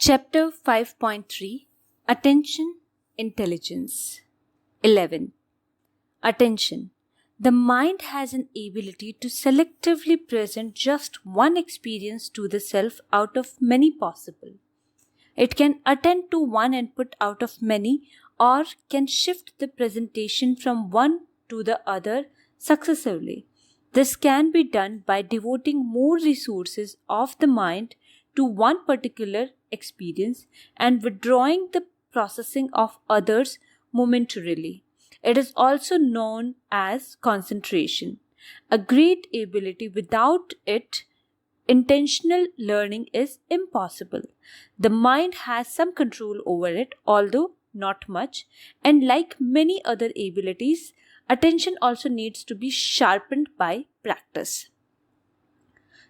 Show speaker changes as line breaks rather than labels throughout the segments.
Chapter 5.3 Attention Intelligence 11. Attention. The mind has an ability to selectively present just one experience to the self out of many possible. It can attend to one input out of many or can shift the presentation from one to the other successively. This can be done by devoting more resources of the mind to one particular experience and withdrawing the processing of others momentarily. It is also known as concentration, a great ability. Without it, intentional learning is impossible. The mind has some control over it, although not much, and like many other abilities, attention also needs to be sharpened by practice.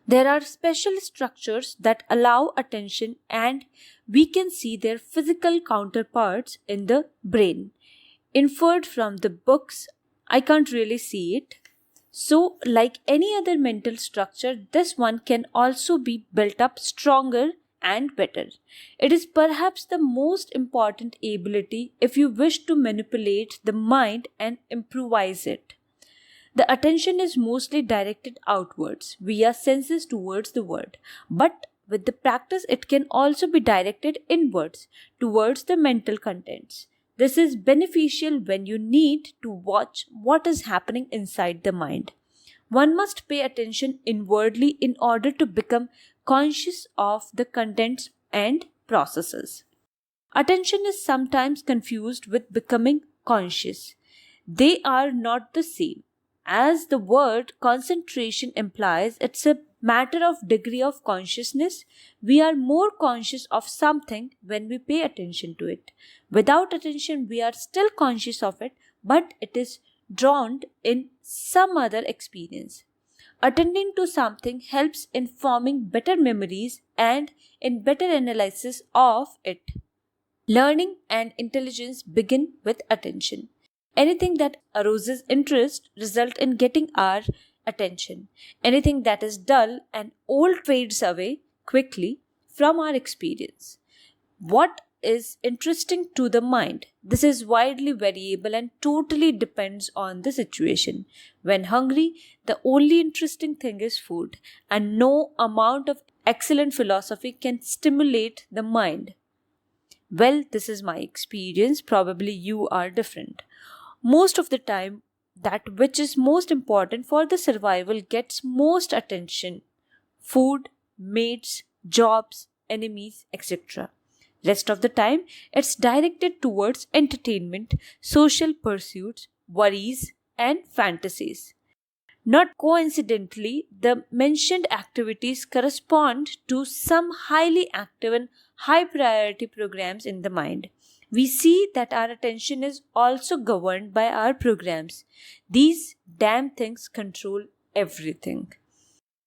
There are special structures that allow attention, and we can see their physical counterparts in the brain. Inferred from the books, I can't really see it. So, like any other mental structure, this one can also be built up stronger and better. It is perhaps the most important ability if you wish to manipulate the mind and improvise it. The attention is mostly directed outwards via senses towards the world, but with the practice it can also be directed inwards towards the mental contents. This is beneficial when you need to watch what is happening inside the mind. One must pay attention inwardly in order to become conscious of the contents and processes. Attention is sometimes confused with becoming conscious. They are not the same. As the word concentration implies, it's a matter of degree of consciousness. We are more conscious of something when we pay attention to it. Without attention, we are still conscious of it, but it is drowned in some other experience. Attending to something helps in forming better memories and in better analysis of it. Learning and intelligence begin with attention. Anything that arouses interest results in getting our attention. Anything that is dull and old fades away quickly from our experience. What is interesting to the mind? This is widely variable and totally depends on the situation. When hungry, the only interesting thing is food, and no amount of excellent philosophy can stimulate the mind. Well, this is my experience. Probably you are different. Most of the time, that which is most important for the survival gets most attention: food, mates, jobs, enemies, etc. Rest of the time, it's directed towards entertainment, social pursuits, worries, and fantasies. Not coincidentally, the mentioned activities correspond to some highly active and high priority programs in the mind. We see that our attention is also governed by our programs. These damn things control everything.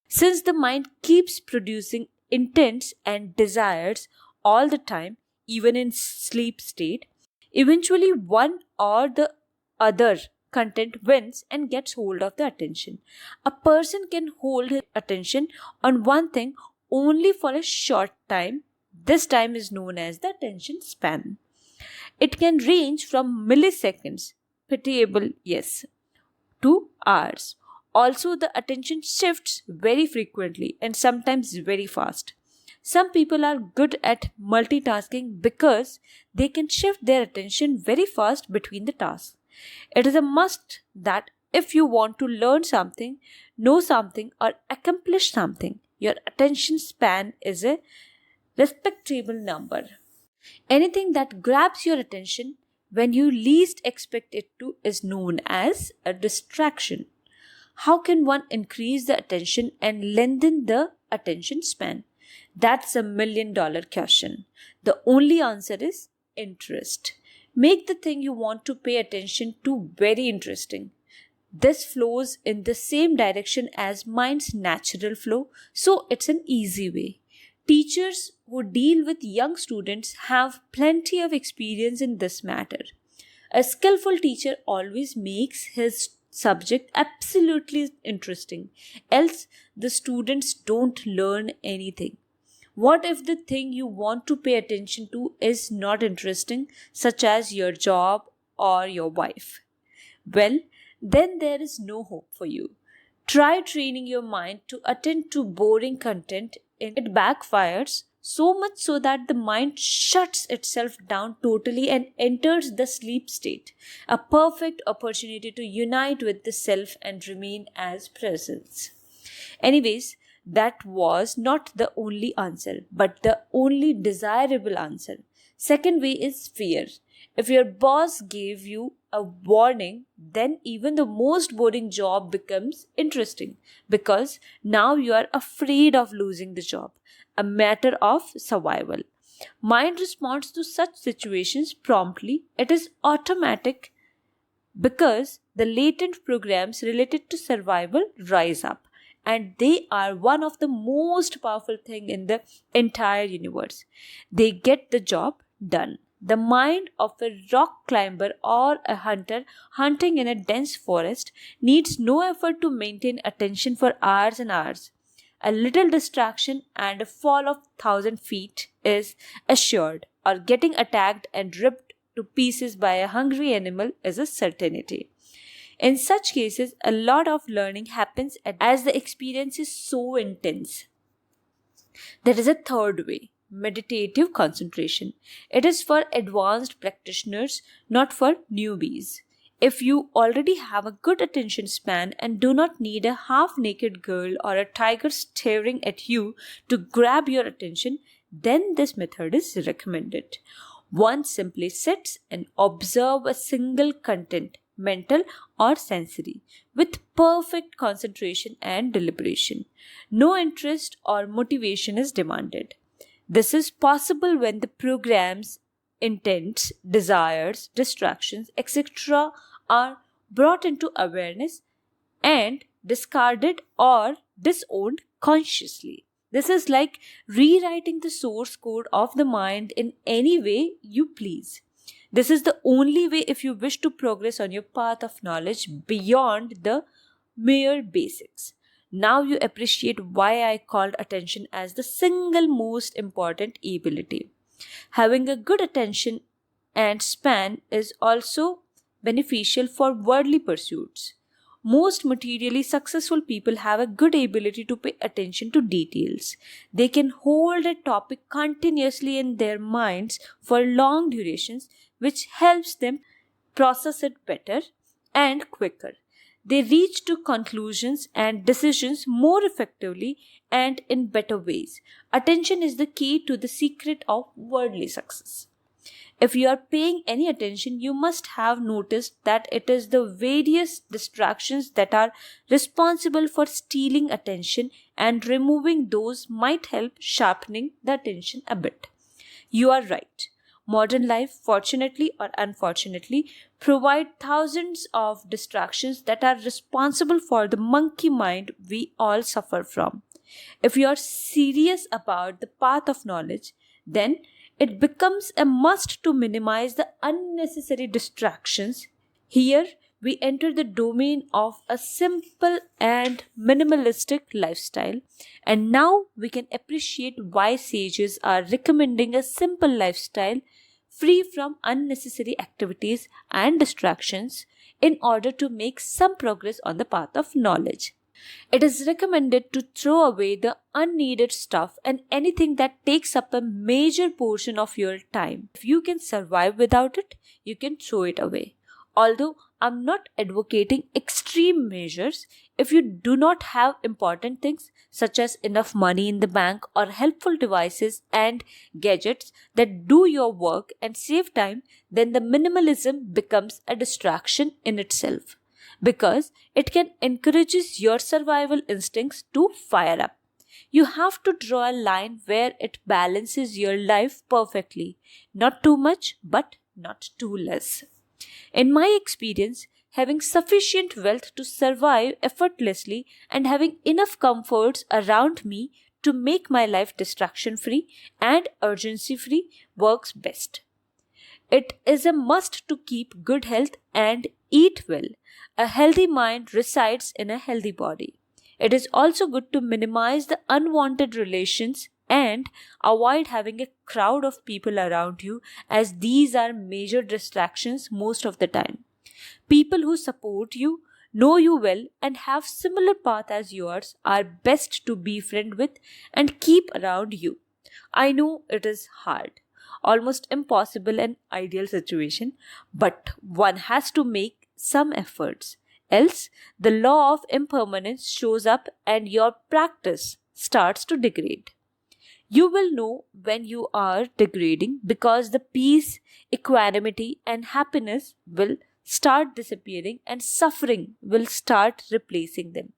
Since the mind keeps producing intents and desires all the time, even in sleep state, eventually one or the other content wins and gets hold of the attention. A person can hold his attention on one thing only for a short time. This time is known as the attention span. It can range from milliseconds, pitiable, yes, to hours. Also, the attention shifts very frequently and sometimes very fast. Some people are good at multitasking because they can shift their attention very fast between the tasks. It is a must that if you want to learn something, know something, or accomplish something, your attention span is a respectable number. Anything that grabs your attention when you least expect it to is known as a distraction. How can one increase the attention and lengthen the attention span? That's $1 million question. The only answer is interest. Make the thing you want to pay attention to very interesting. This flows in the same direction as mind's natural flow, so it's an easy way. Teachers who deal with young students have plenty of experience in this matter. A skillful teacher always makes his subject absolutely interesting, else the students don't learn anything. What if the thing you want to pay attention to is not interesting, such as your job or your wife? Well, then there is no hope for you. Try training your mind to attend to boring content. It backfires so much so that the mind shuts itself down totally and enters the sleep state, a perfect opportunity to unite with the self and remain as presence. Anyways, that was not the only answer, but the only desirable answer. Second way is fear. If your boss gave you a warning, then even the most boring job becomes interesting because now you are afraid of losing the job, a matter of survival. Mind responds to such situations promptly. It is automatic because the latent programs related to survival rise up, and they are one of the most powerful thing in the entire universe. They get the job done. The mind of a rock climber or a hunter hunting in a dense forest needs no effort to maintain attention for hours and hours. A little distraction and a fall of 1,000 feet is assured, or getting attacked and ripped to pieces by a hungry animal is a certainty. In such cases, a lot of learning happens as the experience is so intense. There is a third way, meditative concentration. It is for advanced practitioners, not for newbies. If you already have a good attention span and do not need a half naked girl or a tiger staring at you to grab your attention, then this method is recommended. One simply sits and observe a single content, mental or sensory, with perfect concentration and deliberation. No interest or motivation is demanded. This is possible when the program's intents, desires, distractions, etc. are brought into awareness and discarded or disowned consciously. This is like rewriting the source code of the mind in any way you please. This is the only way if you wish to progress on your path of knowledge beyond the mere basics. Now you appreciate why I called attention as the single most important ability. Having a good attention and span is also beneficial for worldly pursuits. Most materially successful people have a good ability to pay attention to details. They can hold a topic continuously in their minds for long durations, which helps them process it better and quicker. They reach to conclusions and decisions more effectively and in better ways. Attention is the key to the secret of worldly success. If you are paying any attention, you must have noticed that it is the various distractions that are responsible for stealing attention, and removing those might help sharpening the attention a bit. You are right. Modern life, fortunately or unfortunately, provide thousands of distractions that are responsible for the monkey mind we all suffer from. If you are serious about the path of knowledge, then it becomes a must to minimize the unnecessary distractions. Here, we enter the domain of a simple and minimalistic lifestyle, and now we can appreciate why sages are recommending a simple lifestyle free from unnecessary activities and distractions in order to make some progress on the path of knowledge. It is recommended to throw away the unneeded stuff and anything that takes up a major portion of your time. If you can survive without it, you can throw it away. Although I'm not advocating extreme measures, if you do not have important things such as enough money in the bank or helpful devices and gadgets that do your work and save time, then the minimalism becomes a distraction in itself, because it can encourages your survival instincts to fire up. You have to draw a line where it balances your life perfectly, not too much but not too less. In my experience, having sufficient wealth to survive effortlessly and having enough comforts around me to make my life distraction free and urgency free works best. It is a must to keep good health and eat well. A healthy mind resides in a healthy body. It is also good to minimize the unwanted relations and avoid having a crowd of people around you, as these are major distractions most of the time. People who support you, know you well, and have similar path as yours are best to befriend with and keep around you. I know it is hard, almost impossible an ideal situation, but one has to make some efforts. Else, the law of impermanence shows up and your practice starts to degrade. You will know when you are degrading because the peace, equanimity, and happiness will start disappearing and suffering will start replacing them.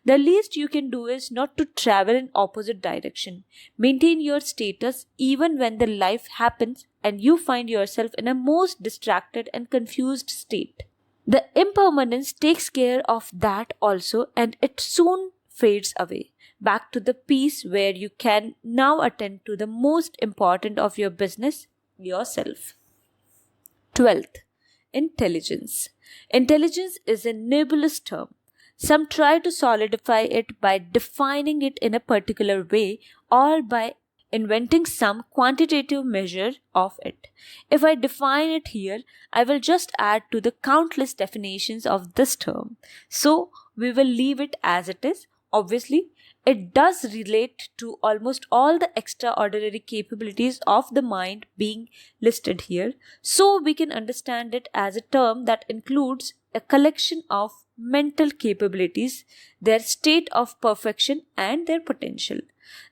The least you can do is not to travel in opposite direction. Maintain your status even when the life happens and you find yourself in a most distracted and confused state. The impermanence takes care of that also, and it soon fades away. Back to the peace where you can now attend to the most important of your business, yourself. 12th, intelligence. Intelligence is a nebulous term. Some try to solidify it by defining it in a particular way or by inventing some quantitative measure of it. If I define it here, I will just add to the countless definitions of this term. So we will leave it as it is. Obviously, it does relate to almost all the extraordinary capabilities of the mind being listed here, so we can understand it as a term that includes a collection of mental capabilities, their state of perfection, and their potential.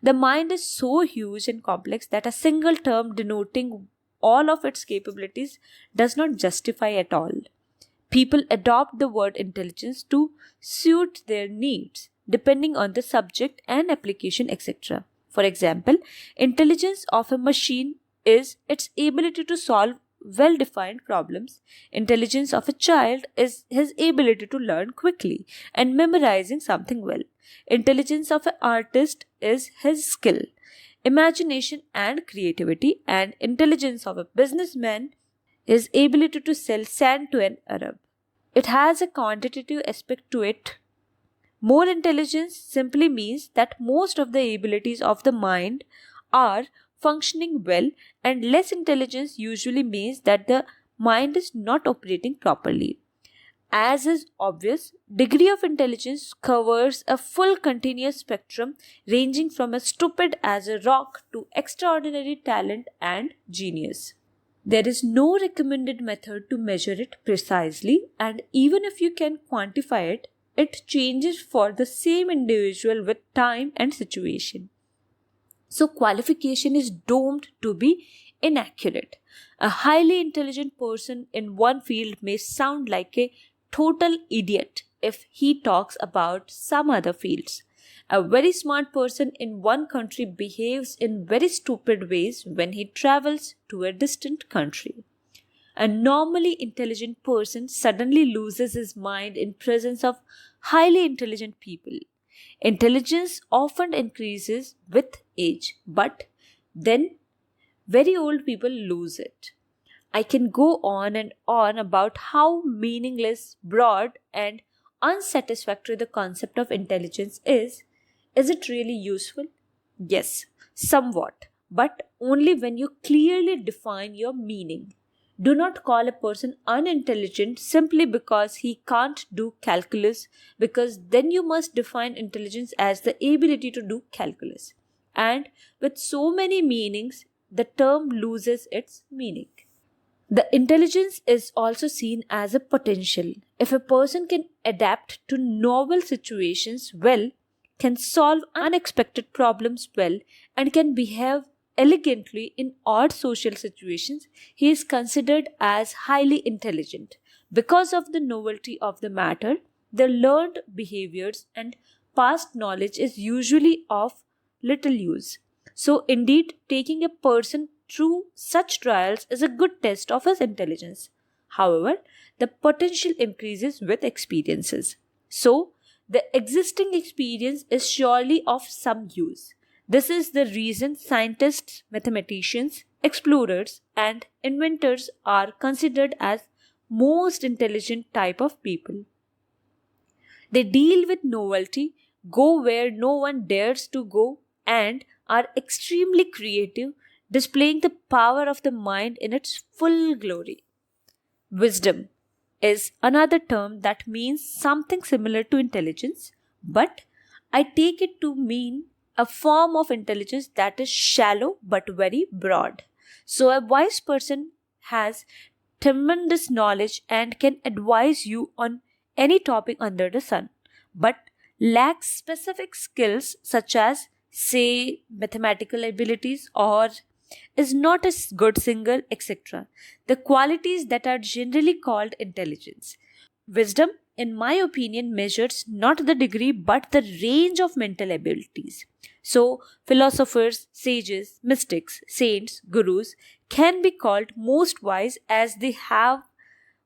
The mind is so huge and complex that a single term denoting all of its capabilities does not justify at all. People adopt the word intelligence to suit their needs, depending on the subject and application, etc. For example, intelligence of a machine is its ability to solve well defined problems. Intelligence of a child is his ability to learn quickly and memorizing something well. Intelligence of an artist is his skill, imagination, and creativity, and intelligence of a businessman is ability to sell sand to an Arab. It has a quantitative aspect to it. More intelligence simply means that most of the abilities of the mind are functioning well, and less intelligence usually means that the mind is not operating properly. As is obvious, degree of intelligence covers a full continuous spectrum ranging from as stupid as a rock to extraordinary talent and genius. There is no recommended method to measure it precisely, and even if you can quantify it, it changes for the same individual with time and situation. So, qualification is doomed to be inaccurate. A highly intelligent person in one field may sound like a total idiot if he talks about some other fields. A very smart person in one country behaves in very stupid ways when he travels to a distant country. A normally intelligent person suddenly loses his mind in presence of highly intelligent people. Intelligence often increases with age, but then very old people lose it. I can go on and on about how meaningless, broad, and unsatisfactory the concept of intelligence is. Is it really useful? Yes, somewhat, but only when you clearly define your meaning. Do not call a person unintelligent simply because he can't do calculus, because then you must define intelligence as the ability to do calculus. And with so many meanings, the term loses its meaning. The intelligence is also seen as a potential. If a person can adapt to novel situations well, can solve unexpected problems well, and can behave elegantly in odd social situations, he is considered as highly intelligent. Because of the novelty of the matter, the learned behaviors and past knowledge is usually of little use. So, indeed, taking a person through such trials is a good test of his intelligence. However, the potential increases with experiences. So, the existing experience is surely of some use. This is the reason scientists, mathematicians, explorers, and inventors are considered as most intelligent type of people. They deal with novelty, go where no one dares to go, and are extremely creative, displaying the power of the mind in its full glory. Wisdom is another term that means something similar to intelligence, but I take it to mean a form of intelligence that is shallow but very broad. So, a wise person has tremendous knowledge and can advise you on any topic under the sun, but lacks specific skills such as, say, mathematical abilities or is not a good singer, etc. The qualities that are generally called intelligence. Wisdom, in my opinion, measures not the degree but the range of mental abilities. So, philosophers, sages, mystics, saints, gurus can be called most wise as they have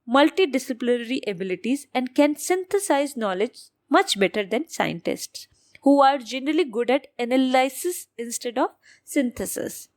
multidisciplinary abilities and can synthesize knowledge much better than scientists, who are generally good at analysis instead of synthesis.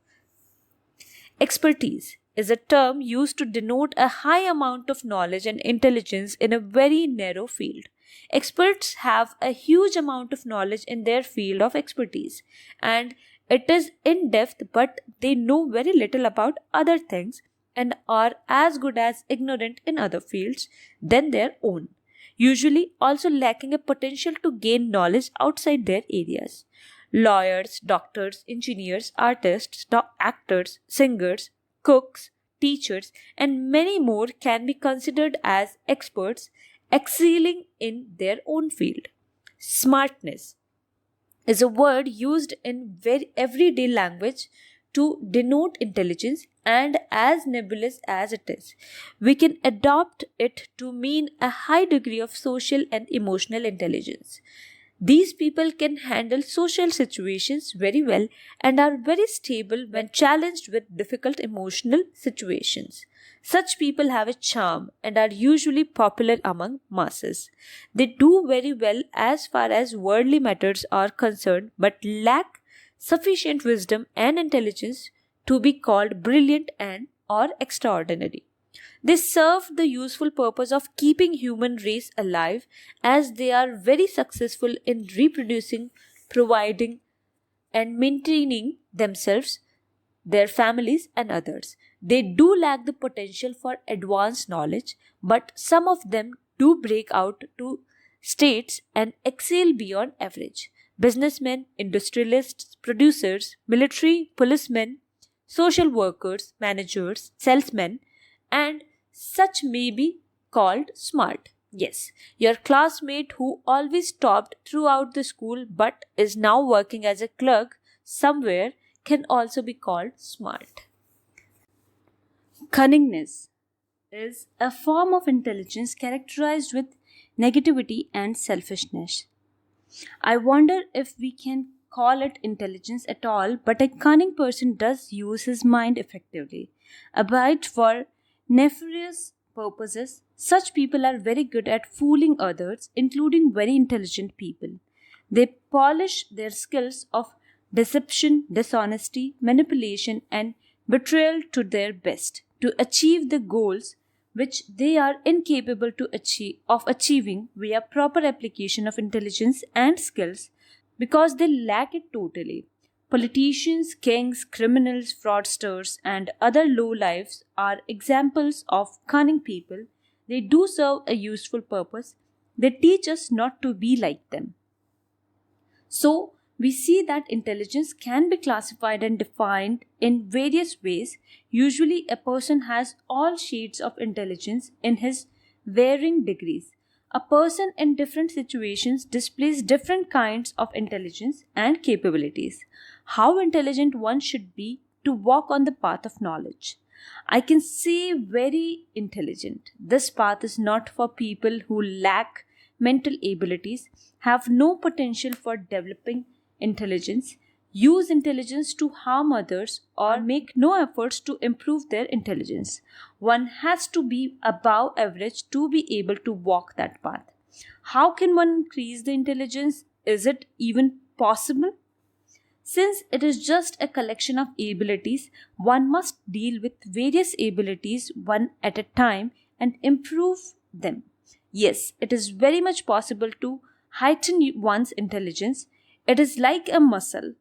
Expertise is a term used to denote a high amount of knowledge and intelligence in a very narrow field. Experts have a huge amount of knowledge in their field of expertise, and it is in depth, but they know very little about other things and are as good as ignorant in other fields than their own, usually also lacking a potential to gain knowledge outside their areas. Lawyers, doctors, engineers, artists, actors, singers, cooks, teachers, and many more can be considered as experts excelling in their own field. Smartness is a word used in very everyday language to denote intelligence, and as nebulous as it is, we can adopt it to mean a high degree of social and emotional intelligence. These people can handle social situations very well and are very stable when challenged with difficult emotional situations. Such people have a charm and are usually popular among masses. They do very well as far as worldly matters are concerned, but lack sufficient wisdom and intelligence to be called brilliant and or extraordinary. They serve the useful purpose of keeping human race alive as they are very successful in reproducing, providing and maintaining themselves, their families and others. They do lack the potential for advanced knowledge, but some of them do break out to states and excel beyond average. Businessmen, industrialists, producers, military, policemen, social workers, managers, salesmen, and such may be called smart. Yes, your classmate who always topped throughout the school but is now working as a clerk somewhere can also be called smart. Cunningness is a form of intelligence characterized with negativity and selfishness. I wonder if we can call it intelligence at all, but a cunning person does use his mind effectively, albeit for nefarious purposes. Such people are very good at fooling others, including very intelligent people. They polish their skills of deception, dishonesty, manipulation, and betrayal to their best to achieve the goals which they are incapable of achieving via proper application of intelligence and skills because they lack it totally. Politicians, kings, criminals, fraudsters, and other lowlifes are examples of cunning people. They do serve a useful purpose. They teach us not to be like them. So, we see that intelligence can be classified and defined in various ways. Usually, a person has all shades of intelligence in his varying degrees. A person in different situations displays different kinds of intelligence and capabilities. How intelligent one should be to walk on the path of knowledge. I can say very intelligent. This path is not for people who lack mental abilities, have no potential for developing intelligence, use intelligence to harm others, or make no efforts to improve their intelligence. One has to be above average to be able to walk that path. How can one increase the intelligence? Is it even possible? Since it is just a collection of abilities, one must deal with various abilities one at a time and improve them. Yes, it is very much possible to heighten one's intelligence. It is like a muscle.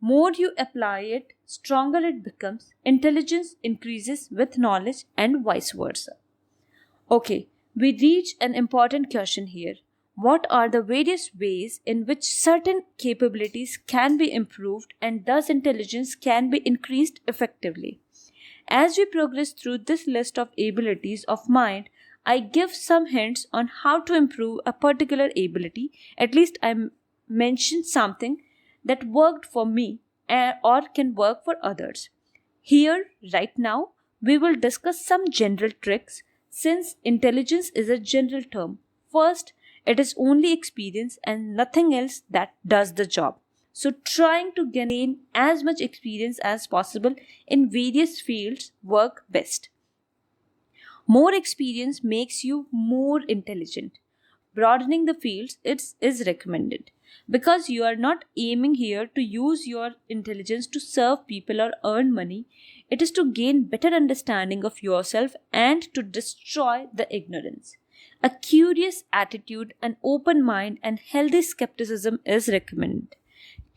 More you apply it, stronger it becomes. Intelligence increases with knowledge and vice versa. Okay, we reach an important question here. What are the various ways in which certain capabilities can be improved and thus intelligence can be increased effectively? As we progress through this list of abilities of mind, I give some hints on how to improve a particular ability. At least I mentioned something that worked for me or can work for others. Here, right now, we will discuss some general tricks since intelligence is a general term. First, it is only experience and nothing else that does the job. So, trying to gain as much experience as possible in various fields work best. More experience makes you more intelligent. Broadening the fields is recommended because you are not aiming here to use your intelligence to serve people or earn money. It is to gain better understanding of yourself and to destroy the ignorance. A curious attitude, an open mind, and healthy skepticism is recommended.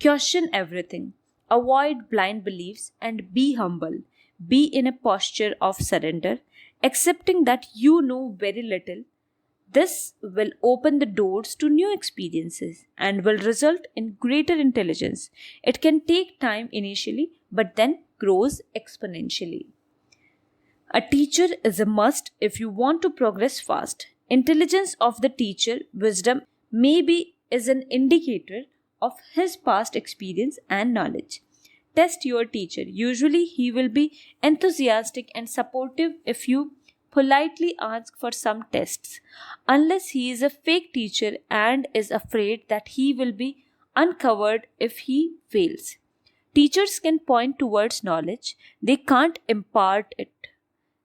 Question everything. Avoid blind beliefs and be humble. Be in a posture of surrender, accepting that you know very little. This will open the doors to new experiences and will result in greater intelligence. It can take time initially, but then grows exponentially. A teacher is a must if you want to progress fast. Intelligence of the teacher, wisdom, maybe is an indicator of his past experience and knowledge. Test your teacher. Usually, he will be enthusiastic and supportive if you politely ask for some tests, unless he is a fake teacher and is afraid that he will be uncovered if he fails. Teachers can point towards knowledge, they can't impart it.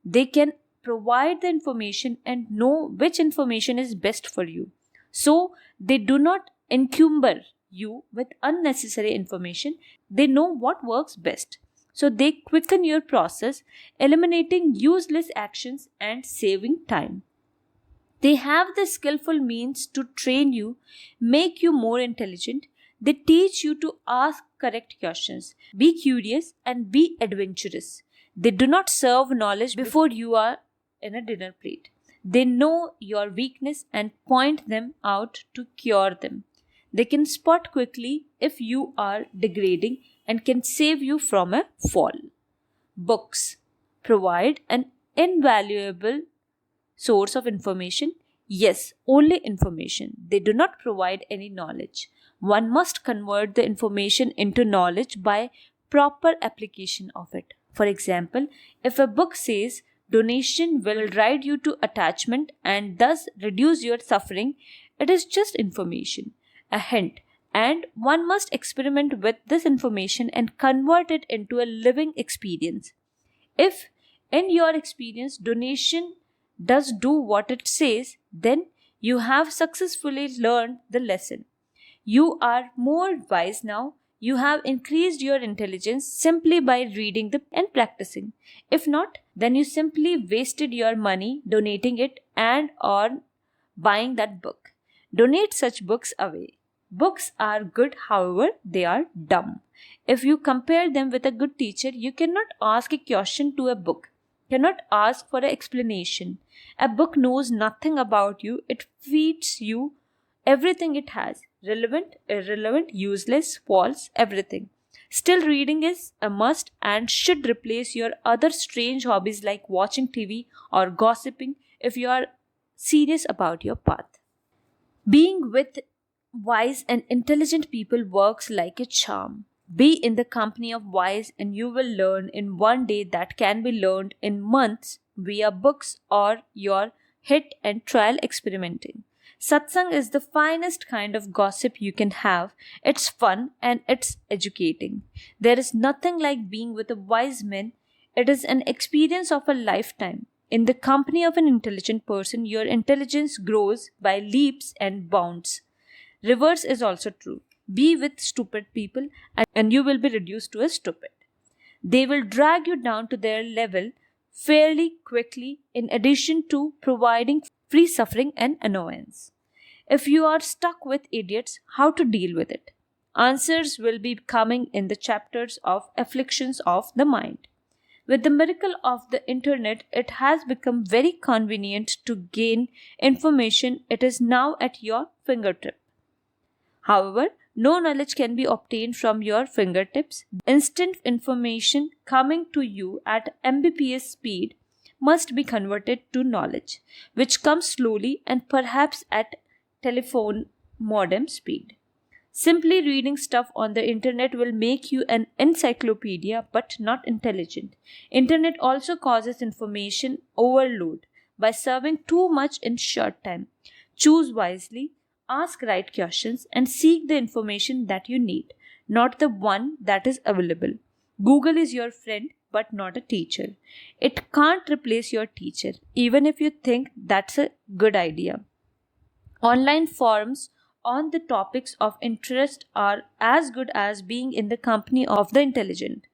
They can provide the information and know which information is best for you. So, they do not encumber you with unnecessary information. They know what works best. So, they quicken your process, eliminating useless actions and saving time. They have the skillful means to train you, make you more intelligent. They teach you to ask correct questions, be curious, and be adventurous. They do not serve knowledge before you are in a dinner plate. They know your weakness and point them out to cure them. They can spot quickly if you are degrading and can save you from a fall. Books provide an invaluable source of information. Yes, only information. They do not provide any knowledge. One must convert the information into knowledge by proper application of it. For example, if a book says donation will ride you to attachment and thus reduce your suffering, it is just information, a hint, and one must experiment with this information and convert it into a living experience. If in your experience donation does do what it says, then you have successfully learned the lesson. You are more wise now. You have increased your intelligence simply by reading and practicing. If not, then you simply wasted your money donating it and or buying that book. Donate such books away. Books are good, however, they are dumb. If you compare them with a good teacher, you cannot ask a question to a book, cannot ask for an explanation. A book knows nothing about you, it feeds you everything it has, relevant, irrelevant, useless, false, everything. Still, reading is a must and should replace your other strange hobbies like watching TV or gossiping if you are serious about your path. Being with wise and intelligent people works like a charm. Be in the company of wise and you will learn in one day that can be learned in months via books or your hit and trial experimenting. Satsang is the finest kind of gossip you can have. It's fun and it's educating. There is nothing like being with a wise man. It is an experience of a lifetime. In the company of an intelligent person, your intelligence grows by leaps and bounds. Reverse is also true. Be with stupid people and you will be reduced to a stupid. They will drag you down to their level fairly quickly, in addition to providing free suffering and annoyance. If you are stuck with idiots, how to deal with it? Answers will be coming in the chapters of afflictions of the mind. With the miracle of the internet, it has become very convenient to gain information. It is now at your fingertip. However, no knowledge can be obtained from your fingertips. Instant information coming to you at Mbps speed must be converted to knowledge, which comes slowly and perhaps at telephone modem speed. Simply reading stuff on the internet will make you an encyclopedia but not intelligent. Internet also causes information overload by serving too much in short time. Choose wisely, ask right questions and seek the information that you need, not the one that is available. Google is your friend but not a teacher. It can't replace your teacher even if you think that's a good idea. Online forums on the topics of interest are as good as being in the company of the intelligent.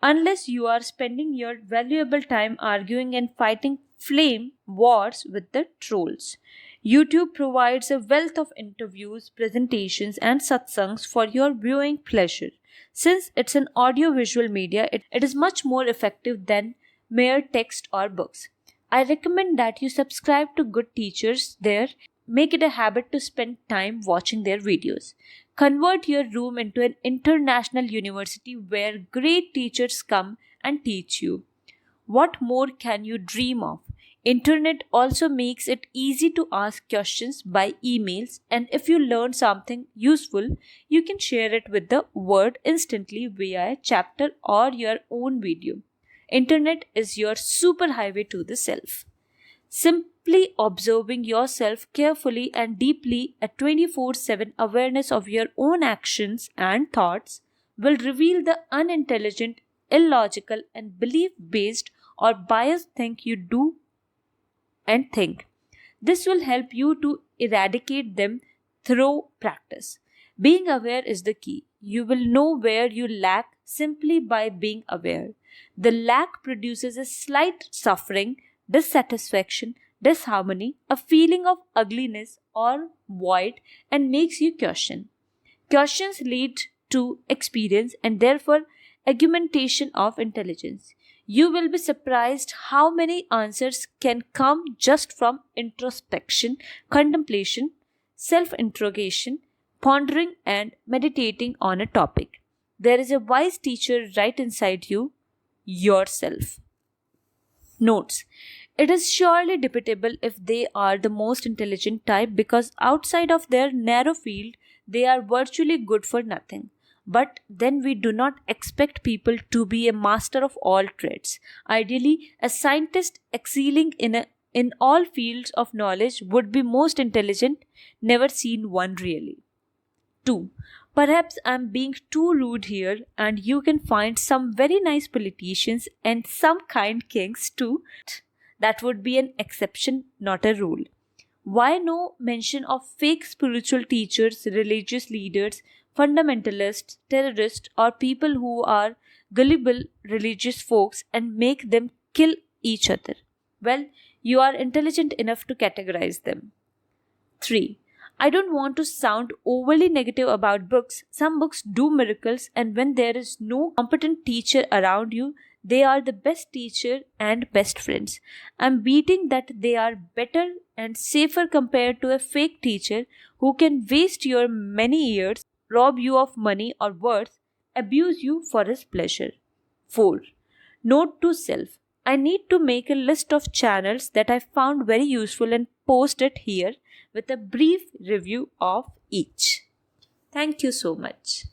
Unless you are spending your valuable time arguing and fighting flame wars with the trolls. YouTube provides a wealth of interviews, presentations, and satsangs for your viewing pleasure. Since it's an audio-visual media, it is much more effective than mere text or books. I recommend that you subscribe to good teachers there. Make it a habit to spend time watching their videos. Convert your room into an international university where great teachers come and teach you. What more can you dream of? Internet also makes it easy to ask questions by emails, and if you learn something useful, you can share it with the world instantly via a chapter or your own video. Internet is your superhighway to the self. Simply observing yourself carefully and deeply, a 24/7 awareness of your own actions and thoughts will reveal the unintelligent, illogical, and belief based or biased thing you do and think. This will help you to eradicate them through practice. Being aware is the key. You will know where you lack simply by being aware. The lack produces a slight suffering, dissatisfaction, disharmony, a feeling of ugliness or void, and makes you question. Questions lead to experience and therefore augmentation of intelligence. You will be surprised how many answers can come just from introspection, contemplation, self interrogation, pondering, and meditating on a topic. There is a wise teacher right inside you, yourself. Notes. It is surely debatable if they are the most intelligent type because outside of their narrow field, they are virtually good for nothing. But then we do not expect people to be a master of all trades. Ideally, a scientist excelling in all fields of knowledge would be most intelligent, never seen one really. 2. Perhaps I'm being too rude here, and you can find some very nice politicians and some kind kings too. That would be an exception, not a rule. Why no mention of fake spiritual teachers, religious leaders, fundamentalists, terrorists, or people who are gullible religious folks and make them kill each other? Well, you are intelligent enough to categorize them. 3. I don't want to sound overly negative about books. Some books do miracles, and when there is no competent teacher around you, they are the best teacher and best friends. I'm beating that they are better and safer compared to a fake teacher who can waste your many years, rob you of money or worth, abuse you for his pleasure. 4. Note to self. I need to make a list of channels that I found very useful and post it here with a brief review of each. Thank you so much.